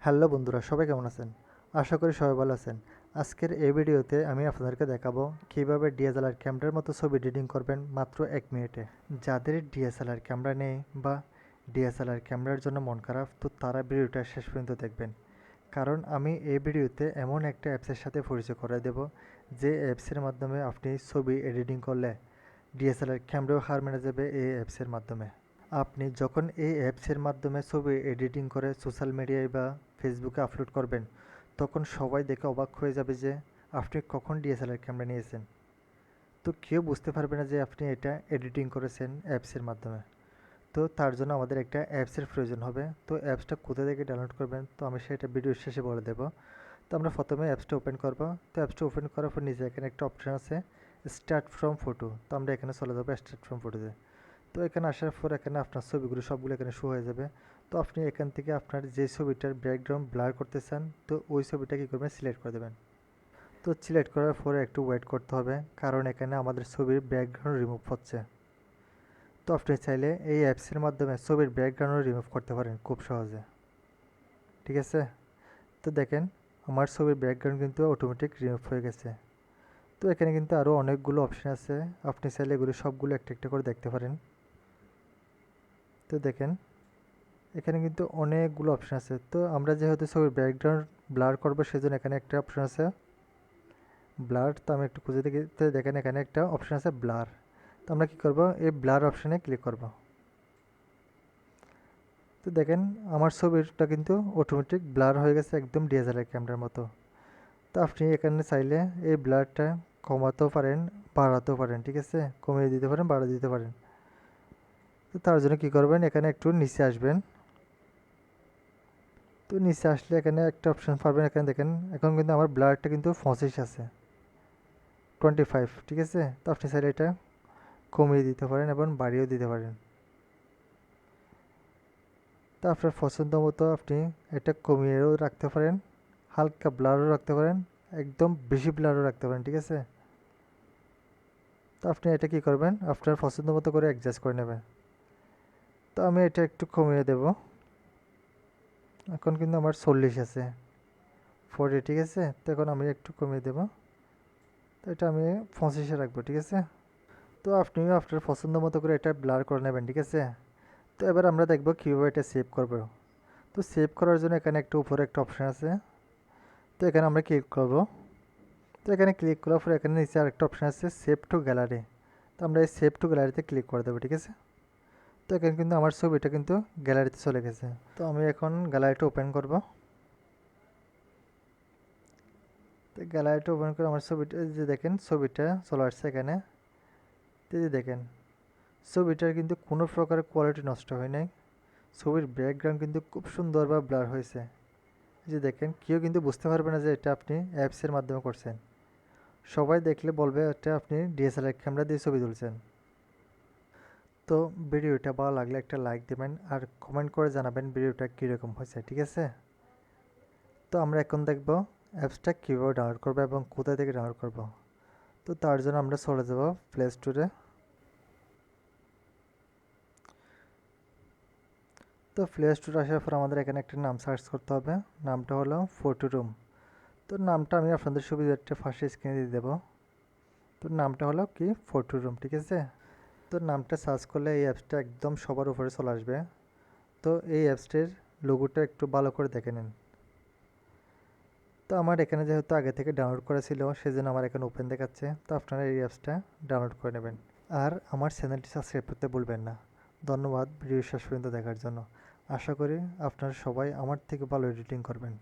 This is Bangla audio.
হ্যালো বন্ধুরা, সবাই কেমন আছেন? আশা করি সবাই ভালো আছেন। আজকের এই ভিডিওতে আমি আপনাদেরকে দেখাবো কীভাবে ডিএসএলআর ক্যামেরার মতো ছবি এডিটিং করবেন মাত্র 1 মিনিটে। যাদের ডিএসএলআর ক্যামেরা নেই বা ডিএসএলআর ক্যামেরার জন্য মন খারাপ, তো তারা ভিডিওটা শেষ পর্যন্ত দেখবেন। কারণ আমি এই ভিডিওতে এমন একটা অ্যাপসের সাথে পরিচয় করে দেব, যে অ্যাপসের মাধ্যমে আপনি ছবি এডিটিং করলে ডিএসএলআর ক্যামেরাও হার মেনে যাবে এই অ্যাপসের মাধ্যমে। আপনি যখন এই অ্যাপসের মাধ্যমে ছবি এডিটিং করে সোশ্যাল মিডিয়ায় বা ফেসবুকে আপলোড করবেন, তখন সবাই দেখে অবাক হয়ে যাবে যে আপনি কখন ডিএসএলআর ক্যামেরা নিয়েছেন। তো কেউ বুঝতে পারবে না যে আপনি এটা এডিটিং করেছেন অ্যাপসের মাধ্যমে। তো তার জন্য আমাদের একটা অ্যাপসের প্রয়োজন হবে। তো অ্যাপসটা কোথা থেকে ডাউনলোড করবেন, তো আমি সেটা ভিডিওর শেষে বলে দেবো। তো আমরা প্রথমে অ্যাপসটা ওপেন করব। তো অ্যাপসটা ওপেন করার পর নিচে এখানে একটা অপশান আছে স্টার্ট ফ্রম ফটো। তো আমরা এখানে চলে যাবো স্টার্ট ফ্রম ফটোতে। তো এখানে আসার পর এখানে আপনার ছবিগুলো সবগুলো এখানে শো হয়ে যাবে। তো আপনি এখান থেকে আপনার যে ছবিটার ব্যাকগ্রাউন্ড ব্লার করতে চান, তো ওই ছবিটা কী করবেন, সিলেক্ট করে দেবেন। তো সিলেক্ট করার পরে একটু ওয়েট করতে হবে, কারণ এখানে আমাদের ছবির ব্যাকগ্রাউন্ড রিমুভ হচ্ছে। তো আপনি চাইলে এই অ্যাপসের মাধ্যমে ছবির ব্যাকগ্রাউন্ড রিমুভ করতে পারেন খুব সহজে, ঠিক আছে। তো দেখেন আমার ছবির ব্যাকগ্রাউন্ড কিন্তু অটোমেটিক রিমুভ হয়ে গেছে। তো এখানে কিন্তু আরও অনেকগুলো অপশান আছে, আপনি চাইলে এগুলো সবগুলো একটা একটা করে দেখতে পারেন। তো দেখেন এখানে কিন্তু অনেকগুলো অপশান আছে। তো আমরা যেহেতু ছবির ব্যাকগ্রাউন্ড ব্লার করবো, সেজন্য এখানে একটা অপশান আছে ব্লার। তো আমি একটু খুঁজে দেখি। তো দেখেন এখানে একটা অপশান আছে ব্লার। তো আমরা কী করবো, এই ব্লার অপশানে ক্লিক করব। তো দেখেন আমার ছবিটা কিন্তু অটোমেটিক ব্লার হয়ে গেছে, একদম ডিএসএলআর ক্যামেরার মতো। তো আপনি এখানে চাইলে এই ব্লারটা কমাতেও পারেন, বাড়াতেও পারেন, ঠিক আছে। কমিয়ে দিতে পারেন, বাড়িয়ে দিতে পারেন। তো তার জন্য কী করবেন, এখানে একটু নিচে আসবেন। তো নিচে আসলে এখানে একটা অপশান পাবেন। এখানে দেখেন এখন কিন্তু আমার ব্লারটা কিন্তু 25 আছে, 25, ঠিক আছে। তো আপনি চাইলে এটা কমিয়ে দিতে পারেন এবং বাড়িয়েও দিতে পারেন। তো আপনার পছন্দ মতো আপনি এটা কমিয়েও রাখতে পারেন, হালকা ব্লারও রাখতে পারেন, একদম বেশি ব্লারও রাখতে পারেন, ঠিক আছে। তো আপনি এটা কী করবেন, আপনার পছন্দ মতো করে অ্যাডজাস্ট করে নেবেন। তো আমি এটা একটু কমিয়ে দেব। এখন কিন্তু আমার 40 আছে, 40, ঠিক আছে। তো এখন আমি একটু কমিয়ে দেব। তো এটা আমি 25-এ রাখবো, ঠিক আছে। তো আপনিও আপনার পছন্দ মতো করে এটা ব্লার করে নেবেন, ঠিক আছে। তো এবার আমরা দেখব কীভাবে এটা সেভ করব। তো সেভ করার জন্য এখানে একটা উপরে একটা অপশান আছে। তো এখানে আমরা ক্লিক করব। তো এখানে ক্লিক করার পর এখানে নিচে আরেকটা অপশান আছে সেভ টু গ্যালারি। তো আমরা এই সেভ টু গ্যালারিতে ক্লিক করে দেবো, ঠিক আছে। তো এখানে কিন্তু আমার ছবিটা কিন্তু গ্যালারিতে চলে গেছে। তো আমি এখন গ্যালারিটা ওপেন করব। তো গ্যালারিটা ওপেন করে আমার ছবিটা যে দেখেন ছবিটা চলে আসছে এখানে। তো যে দেখেন ছবিটার কিন্তু কোনো প্রকার কোয়ালিটি নষ্ট হয় নাই। ছবির ব্যাকগ্রাউন্ড কিন্তু খুব সুন্দর বা ব্লার হয়েছে। যে দেখেন কেউ কিন্তু বুঝতে পারবে না যে এটা আপনি অ্যাপসের মাধ্যমে করছেন। সবাই দেখলে বলবে এটা আপনি ডিএসএলআর ক্যামেরা দিয়ে ছবি তুলছেন। তো ভিডিওটা ভালো লাগলে একটা লাইক দেবেন আর কমেন্ট করে জানাবেন ভিডিওটা কীরকম হয়েছে, ঠিক আছে। তো আমরা এখন দেখব অ্যাপসটা কীভাবে ডাউনলোড করবো এবং কোথা থেকে ডাউনলোড করব। তো তার জন্য আমরা চলে যাব প্লে স্টোরে। তো প্লে স্টোরে আসার পর আমাদের এখানে একটা নাম সার্চ করতে হবে। নামটা হলো ফটো রুম। তো নামটা আমি আপনাদের সুবিধার্থে ফার্স্ট স্ক্রিনে দিয়ে দেবো। তো নামটা হলো কি ফটো রুম, ঠিক আছে। তো নামটা সার্চ করলে এই অ্যাপসটা একদম সবার উপরে চলে আসবে। তো এই অ্যাপসটির লোগোটা একটু ভালো করে দেখে নিন। তো আমার এখানে যেহেতু আগে থেকে ডাউনলোড করা ছিল, সেজন্য আমার এখানে ওপেন দেখাচ্ছে। তো আপনারা এই অ্যাপসটা ডাউনলোড করে নেবেন আর আমার চ্যানেলটি সাবস্ক্রাইব করতে ভুলবেন না। ধন্যবাদ ভিডিও শেষ পর্যন্ত দেখার জন্য। আশা করি আপনারা সবাই আমার থেকে ভালো এডিটিং করবেন।